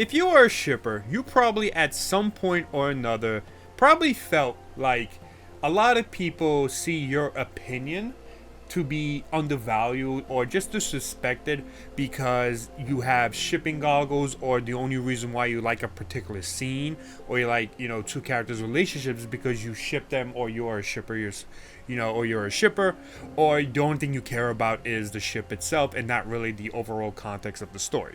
If you are a shipper, you probably at some point or another probably felt like a lot of people see your opinion to be undervalued or just disrespected because you have shipping goggles, or the only reason why you like a particular scene or you like, two characters relationships is because you ship them, or you are a shipper, or you're a shipper, or the only thing you care about is the ship itself and not really the overall context of the story.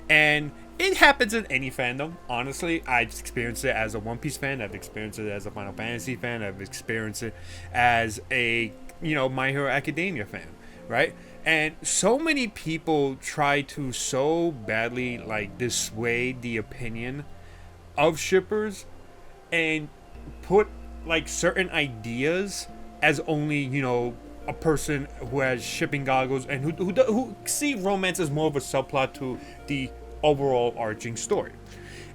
And it happens in any fandom. Honestly, I've experienced it as a One Piece fan. I've experienced it as a Final Fantasy fan. I've experienced it as a, My Hero Academia fan, right? And so many people try to so badly like dissuade the opinion of shippers and put like certain ideas as only, a person who has shipping goggles and who see romance as more of a subplot to the overall arching story.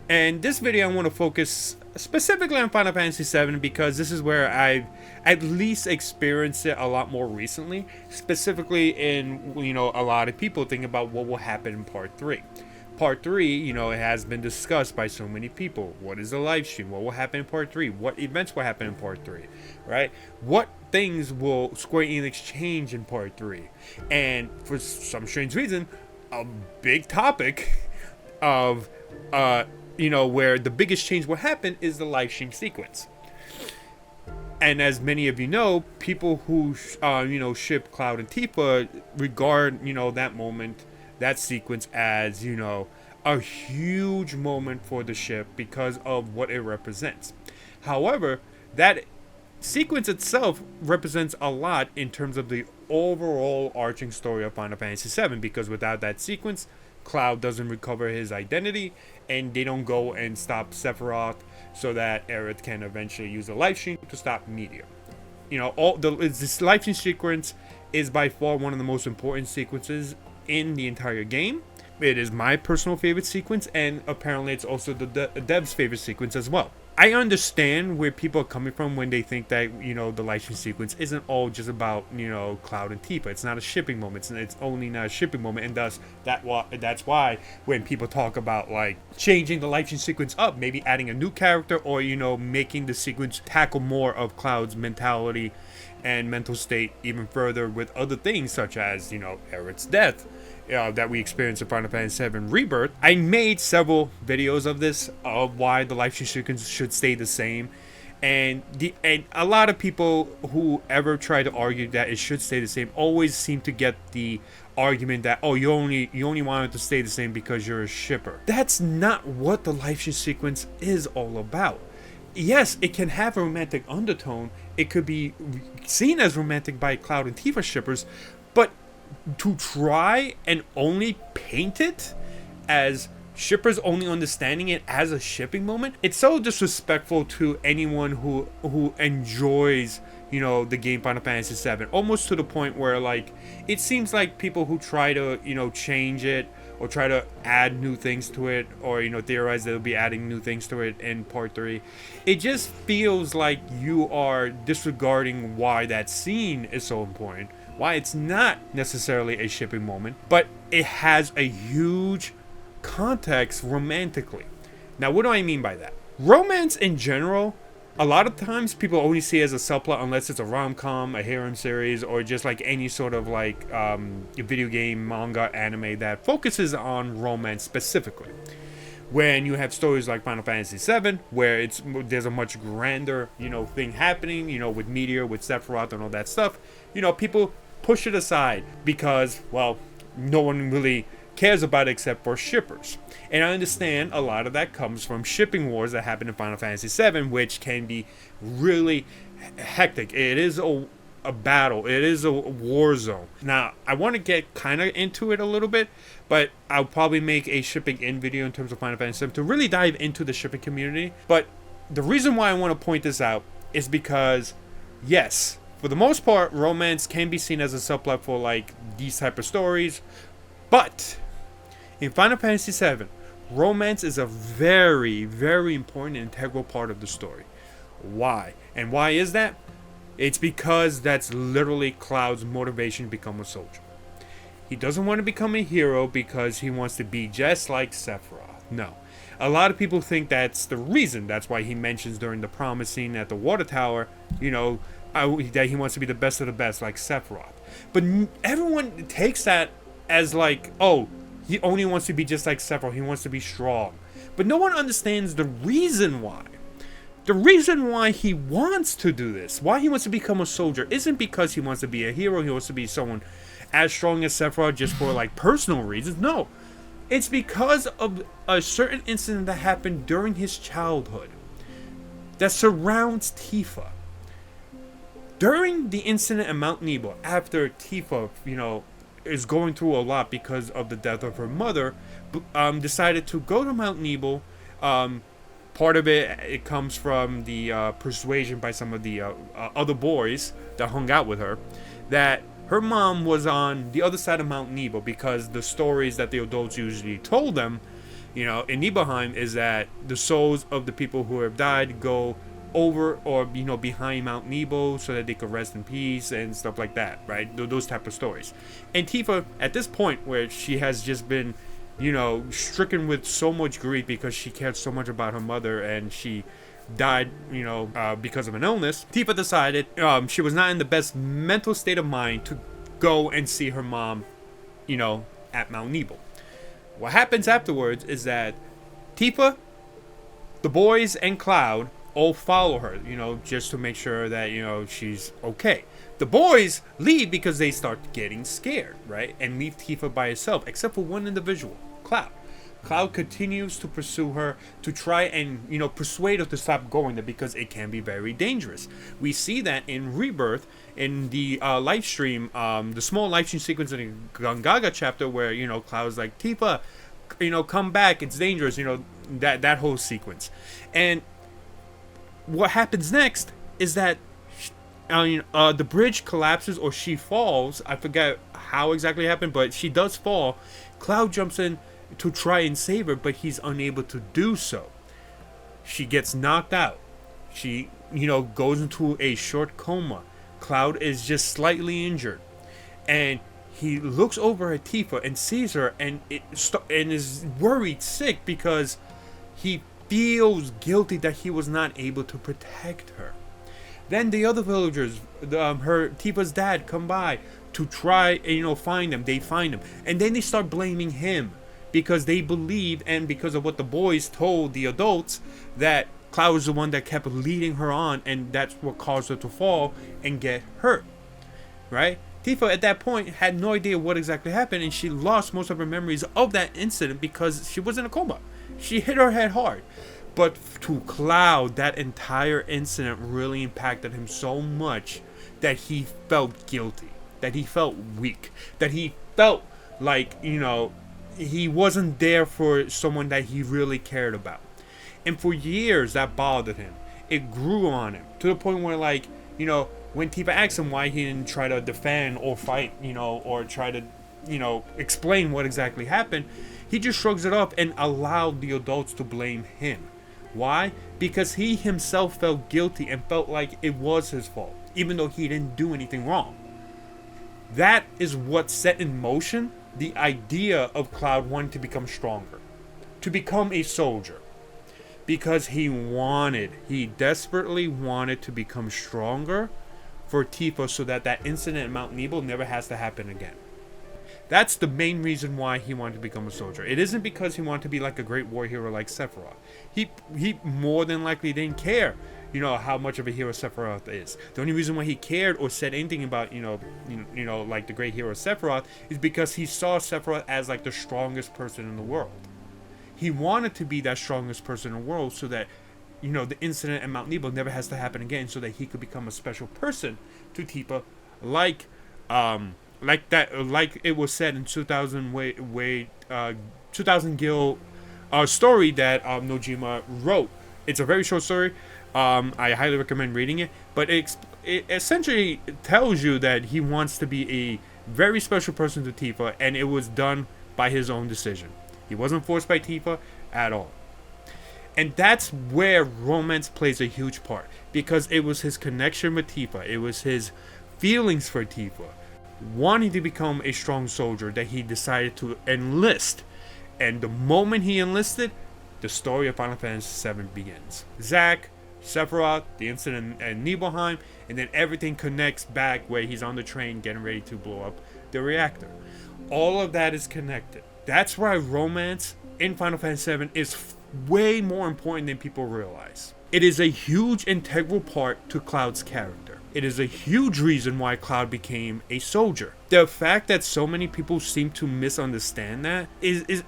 And this video I want to focus specifically on Final Fantasy VII because this is where I've at least experienced it a lot more recently, specifically in, a lot of people thinking about what will happen in Part 3. Part 3, it has been discussed by so many people. What is the live stream? What will happen in Part 3? What events will happen in Part 3? Right? What things will Square Enix change in Part 3? And for some strange reason, a big topic of, where the biggest change will happen is the live stream sequence. And as many of you know, people who, ship Cloud and Tifa regard, that moment, that sequence as, a huge moment for the ship because of what it represents. However, that sequence itself represents a lot in terms of the overall arching story of Final Fantasy VII, because without that sequence, Cloud doesn't recover his identity, and they don't go and stop Sephiroth so that Aerith can eventually use a live stream to stop Meteor. This live stream sequence is by far one of the most important sequences in the entire game. It is my personal favorite sequence, and apparently it's also the dev's favorite sequence as well. I understand where people are coming from when they think that, the live stream sequence isn't all just about, Cloud and Tifa. It's not a shipping moment. It's only not a shipping moment, and thus that's why when people talk about like changing the live stream sequence up, maybe adding a new character, or making the sequence tackle more of Cloud's mentality and mental state even further with other things such as, Aerith's death that we experienced in Final Fantasy VII Rebirth. I made several videos of this, of why the live stream sequence should stay the same. And a lot of people who ever try to argue that it should stay the same always seem to get the argument that, oh, you only want it to stay the same because you're a shipper. That's not what the live stream sequence is all about. Yes, it can have a romantic undertone. It could be seen as romantic by Cloud and Tifa shippers, but to try and only paint it as shippers only understanding it as a shipping moment, it's so disrespectful to anyone who enjoys, the game Final Fantasy VII, almost to the point where like it seems like people who try to, change it or try to add new things to it, or theorize they'll be adding new things to it in Part 3, it just feels like you are disregarding why that scene is so important, why it's not necessarily a shipping moment, but it has a huge context romantically. Now, what do I mean by that? Romance in general, a lot of times people only see it as a subplot unless it's a rom-com, a harem series, or just like any sort of like video game, manga, anime that focuses on romance specifically. When you have stories like Final Fantasy VII, where there's a much grander, thing happening, with Meteor, with Sephiroth, and all that stuff, people push it aside because, well, no one really cares about it except for shippers. And I understand a lot of that comes from shipping wars that happen in Final Fantasy VII, which can be really hectic. It is a battle. It is a war zone. Now, I want to get kind of into it a little bit, but I'll probably make a shipping in video in terms of Final Fantasy VII to really dive into the shipping community. But the reason why I want to point this out is because, yes, for the most part, romance can be seen as a subplot for like these type of stories, but in Final Fantasy VII, romance is a very, very important and integral part of the story. Why? And why is that? It's because that's literally Cloud's motivation to become a soldier. He doesn't want to become a hero because he wants to be just like Sephiroth. No. A lot of people think that's the reason. That's why he mentions during the promise scene at the water tower, that he wants to be the best of the best, like Sephiroth. But everyone takes that as like, oh, he only wants to be just like Sephiroth. He wants to be strong. But no one understands the reason why. The reason why he wants to do this, why he wants to become a soldier, isn't because he wants to be a hero. He wants to be someone as strong as Sephiroth just for like personal reasons. No. It's because of a certain incident that happened during his childhood that surrounds Tifa. During the incident at Mount Nebo, after Tifa, is going through a lot because of the death of her mother, decided to go to Mount Nebo. Part of it comes from the persuasion by some of the other boys that hung out with her, that her mom was on the other side of Mount Nebo, because the stories that the adults usually told them, in Nibelheim, is that the souls of the people who have died go over or behind Mount Nebo so that they could rest in peace and stuff like that, right? Those type of stories. And Tifa, at this point where she has just been stricken with so much grief because she cared so much about her mother and she died because of an illness, Tifa decided she was not in the best mental state of mind to go and see her mom at Mount Nebo. What happens afterwards is that Tifa, the boys, and Cloud all follow her, just to make sure that, she's okay. The boys leave because they start getting scared, right? And leave Tifa by herself, except for one individual, Cloud. Cloud continues to pursue her to try and, persuade her to stop going there because it can be very dangerous. We see that in Rebirth, in the live stream, the small live stream sequence in the Gongaga chapter where, Cloud's like, Tifa, come back, it's dangerous, that whole sequence. And what happens next is that the bridge collapses or she falls. I forget how exactly it happened, but she does fall. Cloud jumps in to try and save her, but he's unable to do so. She gets knocked out. She, goes into a short coma. Cloud is just slightly injured. And he looks over at Tifa and sees her and is worried sick because he feels guilty that he was not able to protect her. Then the other villagers, Tifa's dad, come by to try and find them. They find him, and then they start blaming him because they believe, and because of what the boys told the adults, that Cloud was the one that kept leading her on, and that's what caused her to fall and get hurt. Right? Tifa at that point had no idea what exactly happened, and she lost most of her memories of that incident because she was in a coma. She hit her head hard. But to Cloud, that entire incident really impacted him so much that he felt guilty, that he felt weak, that he felt like, he wasn't there for someone that he really cared about. And for years, that bothered him. It grew on him to the point where, when Tifa asked him why he didn't try to defend or fight, or try to, explain what exactly happened, he just shrugs it off and allowed the adults to blame him. Why? Because he himself felt guilty and felt like it was his fault, even though he didn't do anything wrong. That is what set in motion the idea of Cloud wanting to become stronger, to become a soldier. Because he desperately wanted to become stronger for Tifa so that incident at Mount Nebo never has to happen again. That's the main reason why he wanted to become a soldier. It isn't because he wanted to be like a great war hero like Sephiroth. He more than likely didn't care, how much of a hero Sephiroth is. The only reason why he cared or said anything about, like the great hero Sephiroth is because he saw Sephiroth as like the strongest person in the world. He wanted to be that strongest person in the world so that, the incident at Mount Nebo never has to happen again, so that he could become a special person to Tifa, like it was said in 2000 Gil story that Nojima wrote. It's a very short story. I highly recommend reading it, but it essentially tells you that he wants to be a very special person to Tifa, and it was done by his own decision. He wasn't forced by Tifa at all. And that's where romance plays a huge part, because it was his connection with Tifa, it was his feelings for Tifa, wanting to become a strong soldier, that he decided to enlist. And the moment he enlisted, the story of Final Fantasy VII begins. Zack, Sephiroth, the incident at Nibelheim, and then everything connects back where he's on the train getting ready to blow up the reactor. All of that is connected. That's why romance in Final Fantasy VII is way more important than people realize. It is a huge integral part to Cloud's character. It is a huge reason why Cloud became a soldier. The fact that so many people seem to misunderstand that is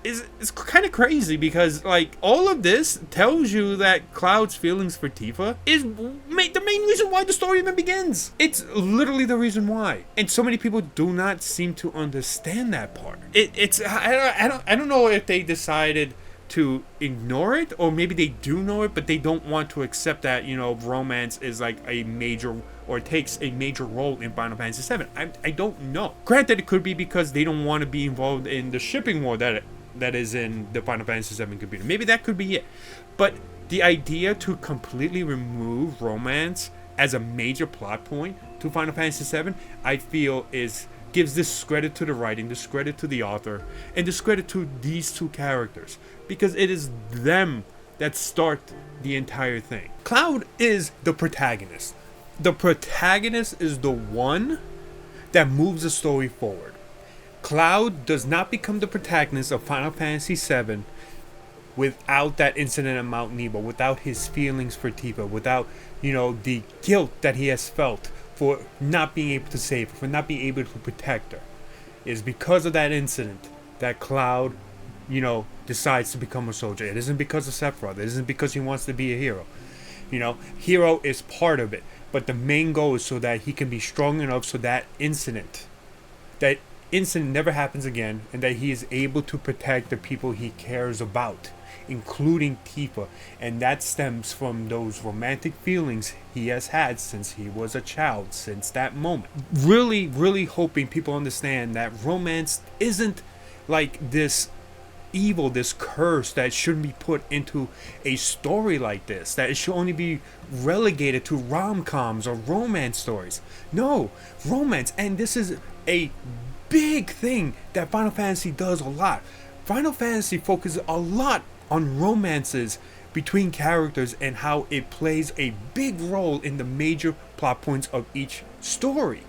kind of crazy, because like all of this tells you that Cloud's feelings for Tifa is the main reason why the story even begins. It's literally the reason why, and so many people do not seem to understand that part. I don't know if they decided to ignore it, or maybe they do know it but they don't want to accept that, you know, romance is like a major, or takes a major role in Final Fantasy VII. I don't know. Granted, it could be because they don't want to be involved in the shipping war that is in the Final Fantasy VII computer. Maybe that could be it. But the idea to completely remove romance as a major plot point to Final Fantasy VII, I feel gives discredit to the writing, discredit to the author, and discredit to these two characters, because it is them that start the entire thing. Cloud is the protagonist. The protagonist is the one that moves the story forward. Cloud does not become the protagonist of Final Fantasy VII without that incident at Mount Nebo, without his feelings for Tifa, without, you know, the guilt that he has felt for not being able to save her, for not being able to protect her. It is because of that incident that Cloud, you know, decides to become a soldier. It isn't because of Sephiroth. It isn't because he wants to be a hero. You know, hero is part of it, but the main goal is so that he can be strong enough so that incident never happens again, and that he is able to protect the people he cares about, including Tifa. And that stems from those romantic feelings he has had since he was a child, since that moment. Really, really hoping people understand that romance isn't like this evil, this curse that shouldn't be put into a story like this, that it should only be relegated to rom-coms or romance stories. No, romance, and this is a big thing that Final Fantasy does a lot. Final Fantasy focuses a lot on romances between characters and how it plays a big role in the major plot points of each story.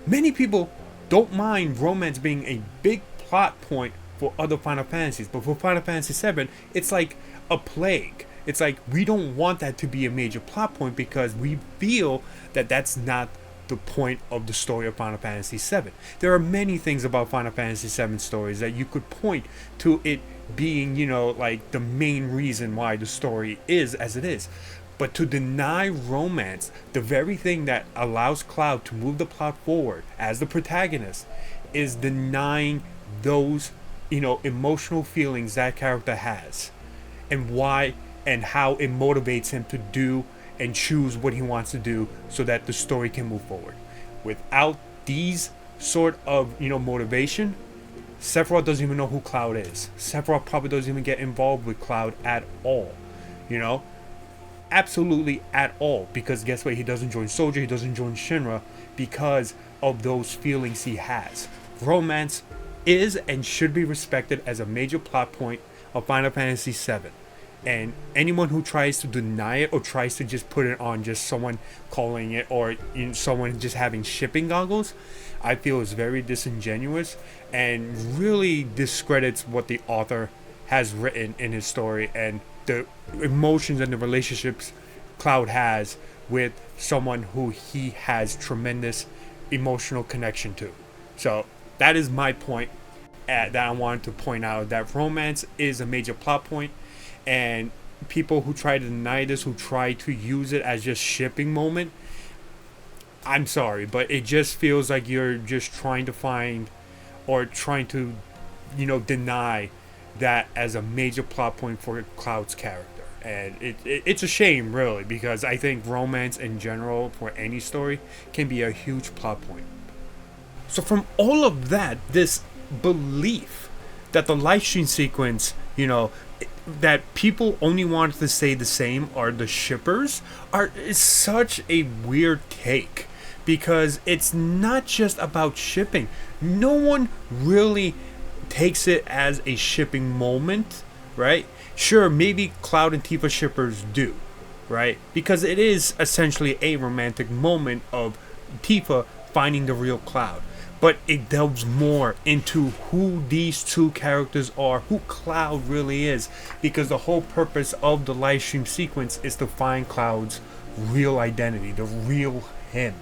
Many people don't mind romance being a big plot point for other Final Fantasies, but for Final Fantasy VII, it's like a plague. It's like we don't want that to be a major plot point, because we feel that that's not the point of the story of Final Fantasy VII. There are many things about Final Fantasy VII stories that you could point to it being, you know, like the main reason why the story is as it is. But to deny romance, the very thing that allows Cloud to move the plot forward as the protagonist, is denying those, you know, emotional feelings that character has, and why and how it motivates him to do and choose what he wants to do so that the story can move forward. Without these sort of, you know, motivation, Sephiroth doesn't even know who Cloud is. Sephiroth probably doesn't even get involved with Cloud at all, you know, absolutely at all, because guess what, he doesn't join Soldier, he doesn't join Shinra, because of those feelings he has. Romance is and should be respected as a major plot point of Final Fantasy VII. And anyone who tries to deny it, or tries to just put it on just someone calling it, or, you know, someone just having shipping goggles, I feel is very disingenuous and really discredits what the author has written in his story, and the emotions and the relationships Cloud has with someone who he has tremendous emotional connection to. So that is my point that I wanted to point out, that romance is a major plot point, and people who try to deny this, who try to use it as just shipping moment, I'm sorry, but it just feels like you're just trying to find, or trying to, you know, deny that as a major plot point for Cloud's character. And it's a shame, really, because I think romance in general for any story can be a huge plot point. So from all of that, this belief that the lifestream sequence, you know, that people only wanted to say the same are the shippers, is such a weird take, because it's not just about shipping. No one really takes it as a shipping moment, right? Sure, maybe Cloud and Tifa shippers do, right? Because it is essentially a romantic moment of Tifa finding the real Cloud. But it delves more into who these two characters are, who Cloud really is, because the whole purpose of the live stream sequence is to find Cloud's real identity, the real him,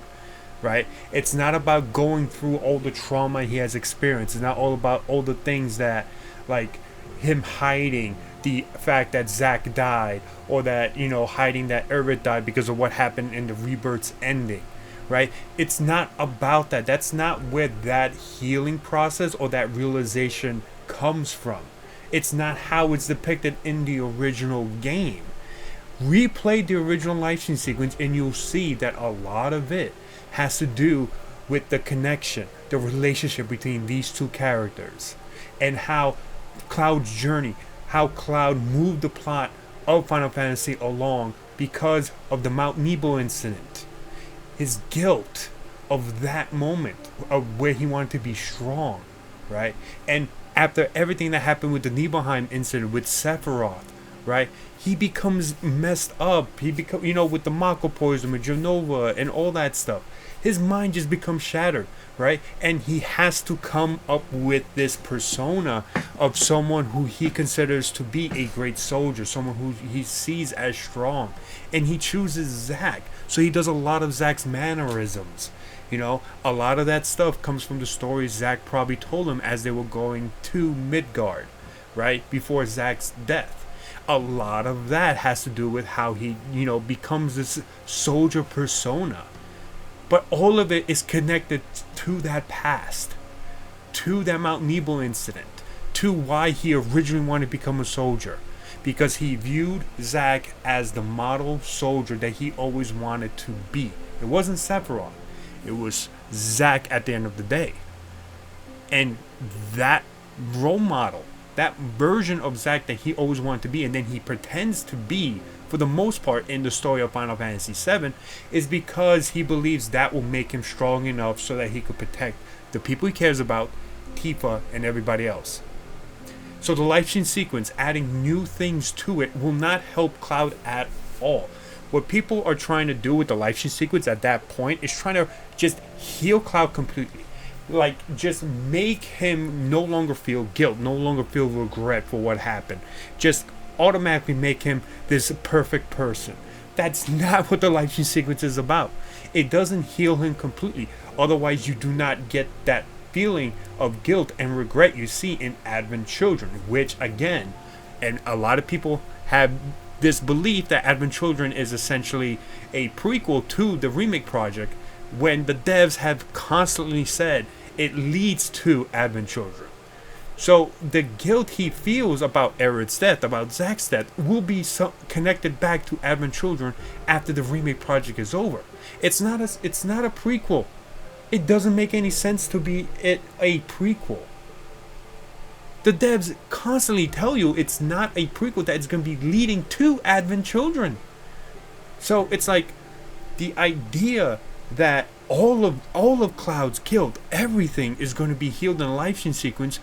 right? It's not about going through all the trauma he has experienced. It's not all about all the things that, like, him hiding the fact that Zack died, or that, hiding that Erit died because of what happened in the Rebirth's ending, right? It's not about that. That's not where that healing process or that realization comes from. It's not how it's depicted in the original game. Replay the original live stream sequence and you'll see that a lot of it has to do with the connection, the relationship between these two characters, and how Cloud's journey, how Cloud moved the plot of Final Fantasy along because of the Mount Nebo incident. His guilt of that moment of where he wanted to be strong, right? And after everything that happened with the Nibelheim incident with Sephiroth, right? He becomes messed up. He becomes, with the Mako poison, with Genova and all that stuff. His mind just becomes shattered, right? And he has to come up with this persona of someone who he considers to be a great soldier, someone who he sees as strong. And he chooses Zack. So he does a lot of Zack's mannerisms. A lot of that stuff comes from the stories Zack probably told him as they were going to Midgard, right? Before Zack's death. A lot of that has to do with how he, becomes this soldier persona. But all of it is connected to that past, to that Mount Nebo incident, to why he originally wanted to become a soldier. Because he viewed Zack as the model soldier that he always wanted to be. It wasn't Sephiroth. It was Zack at the end of the day. And that role model, that version of Zack that he always wanted to be, and then he pretends to be, for the most part, in the story of Final Fantasy VII, is because he believes that will make him strong enough so that he could protect the people he cares about, Tifa, and everybody else. So the live stream sequence, adding new things to it, will not help Cloud at all. What people are trying to do with the live stream sequence at that point is trying to just heal Cloud completely. Like, just make him no longer feel guilt, no longer feel regret for what happened. Just automatically make him this perfect person. That's not what the live stream sequence is about. It doesn't heal him completely. Otherwise, you do not get that feeling of guilt and regret you see in Advent Children, which, again, and a lot of people have this belief that Advent Children is essentially a prequel to the remake project, when the devs have constantly said it leads to Advent Children. So the guilt he feels about Erit's death, about Zack's death, will be connected back to Advent Children after the remake project is over. It's not a prequel. It doesn't make any sense to be a prequel. The devs constantly tell you it's not a prequel, that it's going to be leading to Advent Children. So it's like the idea that all of Cloud's guilt, everything is going to be healed in a live stream sequence,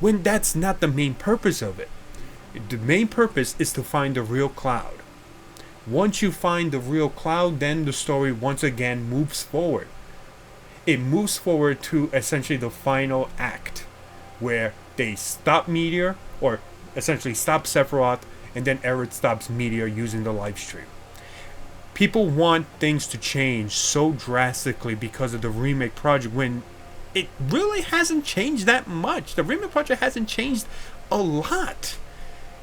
when that's not the main purpose of it. The main purpose is to find the real Cloud. Once you find the real Cloud, then the story once again moves forward. It moves forward to essentially the final act, where they stop Meteor, or essentially stop Sephiroth, and then Erit stops Meteor using the live stream. People want things to change so drastically because of the remake project, when it really hasn't changed that much. The remake project hasn't changed a lot.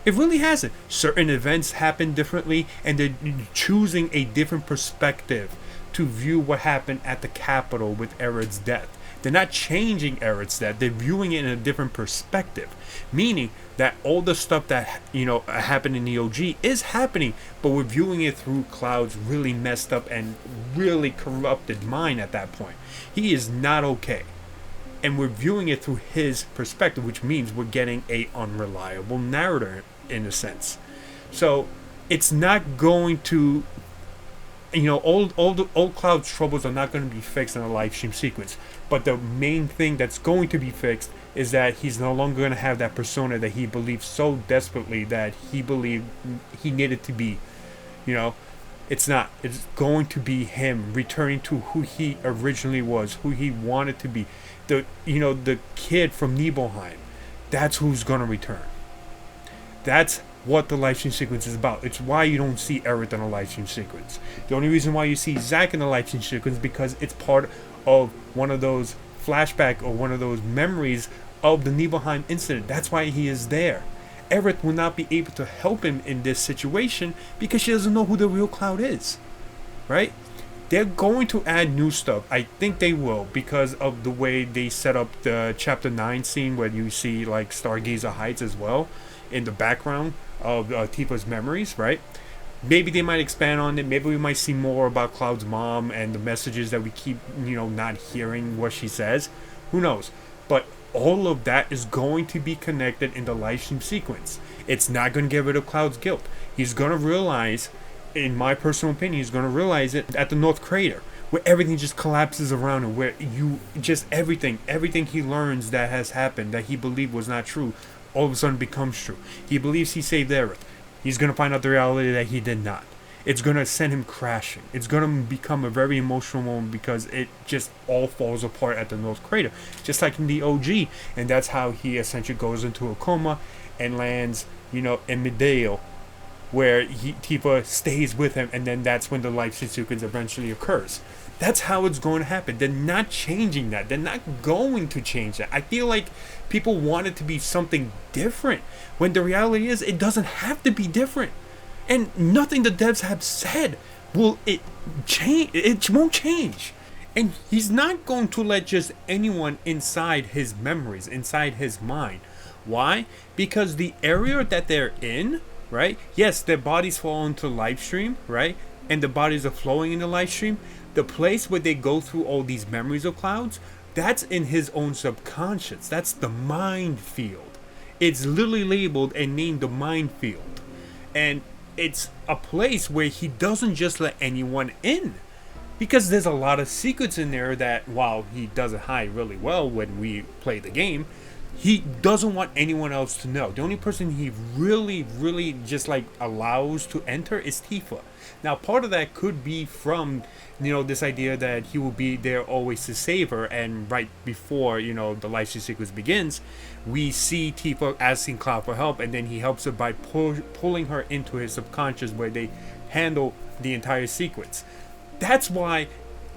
It really hasn't. Certain events happen differently, and they're choosing a different perspective to view what happened at the Capitol with Erit's death. They're not changing Erit's death. They're viewing it in a different perspective. Meaning that all the stuff that, happened in the OG is happening, but we're viewing it through Cloud's really messed up and really corrupted mind at that point. He is not okay. And we're viewing it through his perspective, which means we're getting a unreliable narrator in a sense. So it's not going to, all Cloud's troubles are not going to be fixed in a live stream sequence. But the main thing that's going to be fixed is that he's no longer going to have that persona that he believed so desperately that he believed he needed to be. You know, it's not. It's going to be him returning to who he originally was, who he wanted to be. The kid from Nibelheim. That's who's going to return. That's what the live stream sequence is about. It's why you don't see Aerith in a live stream sequence. The only reason why you see Zack in the live stream sequence is because it's part of one of those flashback or one of those memories of the Nibelheim incident. That's why he is there. Aerith will not be able to help him in this situation because she doesn't know who the real Cloud is. Right? They're going to add new stuff. I think they will because of the way they set up the chapter 9 scene where you see like Stargazer Heights as well in the background of Tifa's memories, right? Maybe they might expand on it. Maybe we might see more about Cloud's mom and the messages that we keep, not hearing what she says. Who knows? But all of that is going to be connected in the live stream sequence. It's not going to get rid of Cloud's guilt. He's going to realize, in my personal opinion, he's going to realize it at the North Crater, where everything just collapses around him, where everything he learns that has happened, that he believed was not true, all of a sudden becomes true. He believes he saved Aerith. He's going to find out the reality that he did not. It's going to send him crashing. It's going to become a very emotional moment because it just all falls apart at the North Crater. Just like in the OG. And that's how he essentially goes into a coma and lands, in Midale, where Tifa stays with him. And then that's when the life sequence eventually occurs. That's how it's going to happen. They're not changing that. They're not going to change that. I feel like people want it to be something different, when the reality is it doesn't have to be different. And nothing the devs have said will it change. It won't change. And he's not going to let just anyone inside his memories, inside his mind. Why? Because the area that they're in, right? Yes, their bodies fall into live stream, right? And the bodies are flowing in the live stream. The place where they go through all these memories of Clouds, that's in his own subconscious. That's the mind field. It's literally labeled and named the mind field. And it's a place where he doesn't just let anyone in. Because there's a lot of secrets in there that, while he doesn't hide really well when we play the game, he doesn't want anyone else to know. The only person he really just allows to enter is Tifa. Now, part of that could be from, this idea that he will be there always to save her. And right before, the life sequence begins, we see Tifa asking Cloud for help, and then he helps her by pulling her into his subconscious, where they handle the entire sequence. That's why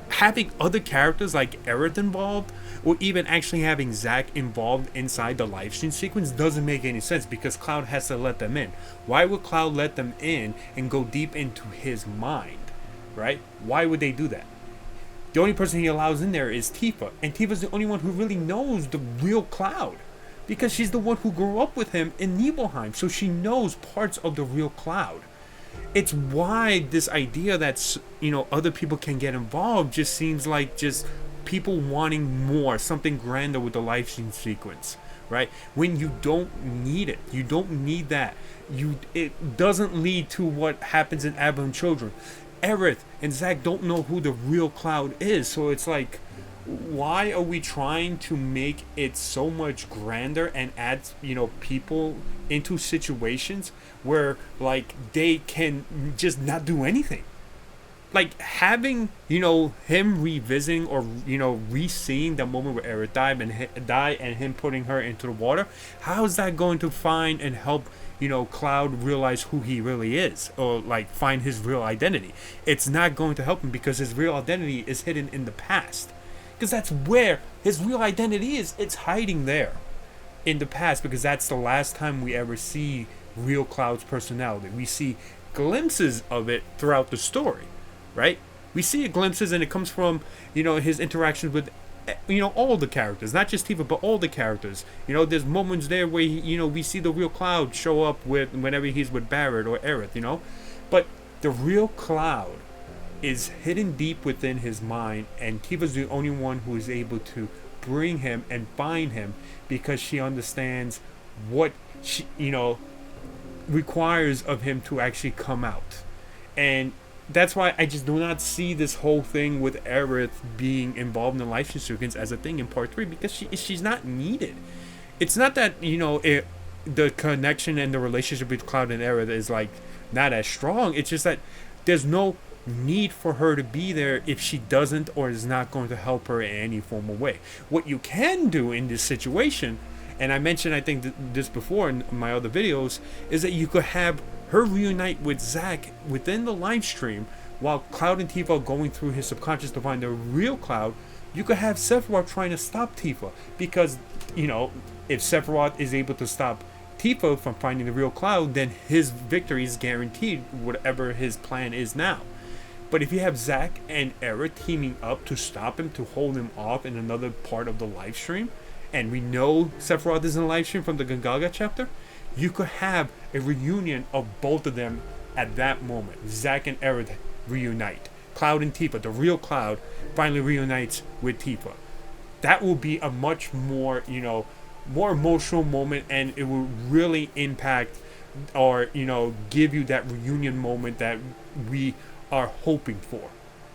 having other characters like Aerith involved, or even actually having Zack involved inside the live stream sequence, doesn't make any sense, because Cloud has to let them in. Why would Cloud let them in and go deep into his mind, right? Why would they do that? The only person he allows in there is Tifa, and Tifa's the only one who really knows the real Cloud, because she's the one who grew up with him in Nibelheim, so she knows parts of the real Cloud. It's why this idea that, other people can get involved just seems like just people wanting more, something grander with the live stream sequence, right? When you don't need it. You don't need that. It doesn't lead to what happens in Avalon Children. Aerith and Zack don't know who the real Cloud is, so it's like, why are we trying to make it so much grander and add, people into situations where, they can just not do anything? Having, him revisiting or, re-seeing the moment where Aerith died and him putting her into the water, how is that going to find and help, Cloud realize who he really is, or, find his real identity? It's not going to help him, because his real identity is hidden in the past. Because that's where his real identity is. It's hiding there in the past, because that's the last time we ever see real Cloud's personality. We see glimpses of it throughout the story, right? We see glimpses, and it comes from, his interactions with, all the characters, not just Tifa, but all the characters. There's moments there where, we see the real Cloud show up whenever he's with Barrett or Aerith, But the real Cloud is hidden deep within his mind, and Tifa's the only one who is able to bring him and find him, because she understands what she requires of him to actually come out. And that's why I just do not see this whole thing with Aerith being involved in the life sequence as a thing in part 3, because she's not needed. it's not that, you know, the connection and the relationship with Cloud and Aerith is like not as strong. It's just that there's no need for her to be there if she doesn't or is not going to help her in any formal way. What you can do in this situation, and I mentioned I think this before in my other videos, is that you could have her reunite with Zack within the live stream while Cloud and Tifa are going through his subconscious to find the real Cloud. You could have Sephiroth trying to stop Tifa, because, you know, if Sephiroth is able to stop Tifa from finding the real Cloud, then his victory is guaranteed, whatever his plan is now. But if you have Zack and Aerith teaming up to stop him, to hold him off in another part of the live stream, and we know Sephiroth is in the live stream from the Gongaga chapter, you could have a reunion of both of them at that moment. Zack and Aerith reunite. Cloud and Tifa, the real Cloud, finally reunites with Tifa. That will be a much more, you know, more emotional moment, and it will really impact, or, you know, give you that reunion moment that we are hoping for,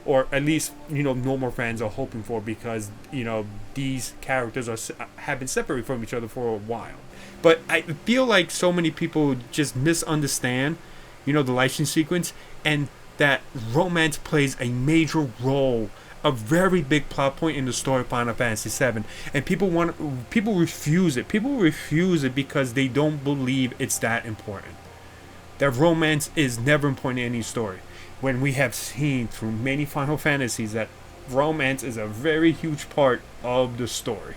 or at least, you know, normal fans are hoping for, because, you know, these characters have been separated from each other for a while. But I feel like so many people just misunderstand, you know, the lighting sequence, and that romance plays a major role, a very big plot point in the story of Final Fantasy VII, and people refuse it. People refuse it because they don't believe it's that important. That romance is never important in any story, when we have seen through many Final Fantasies that romance is a very huge part of the story.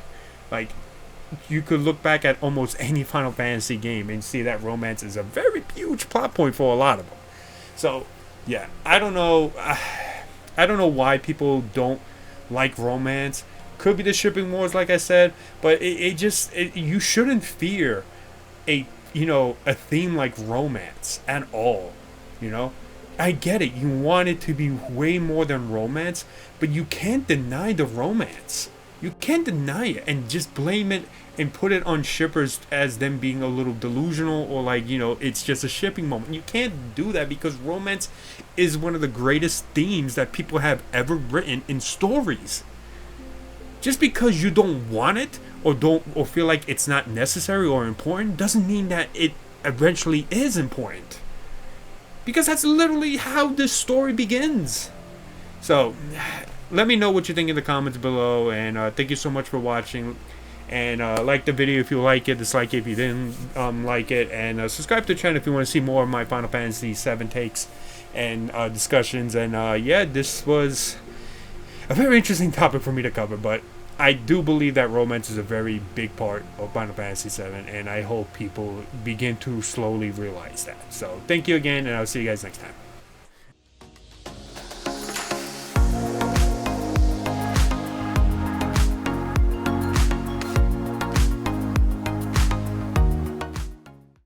Like, you could look back at almost any Final Fantasy game and see that romance is a very huge plot point for a lot of them. So, yeah, I don't know why people don't like romance. Could be the shipping wars, like I said, but you shouldn't fear a theme like romance at all. You know, I get it. You want it to be way more than romance, but you can't deny the romance. You can't deny it and just blame it and put it on shippers as them being a little delusional, or like, you know, it's just a shipping moment. You can't do that, because romance is one of the greatest themes that people have ever written in stories. Just because you don't want it, or feel like it's not necessary or important, doesn't mean that it eventually is important. Because that's literally how this story begins. So, let me know what you think in the comments below, and thank you so much for watching. And like the video if you like it, dislike it if you didn't like it, and subscribe to the channel if you want to see more of my Final Fantasy VII takes and discussions. And yeah, this was a very interesting topic for me to cover, but I do believe that romance is a very big part of Final Fantasy VII, and I hope people begin to slowly realize that. So thank you again, and I'll see you guys next time.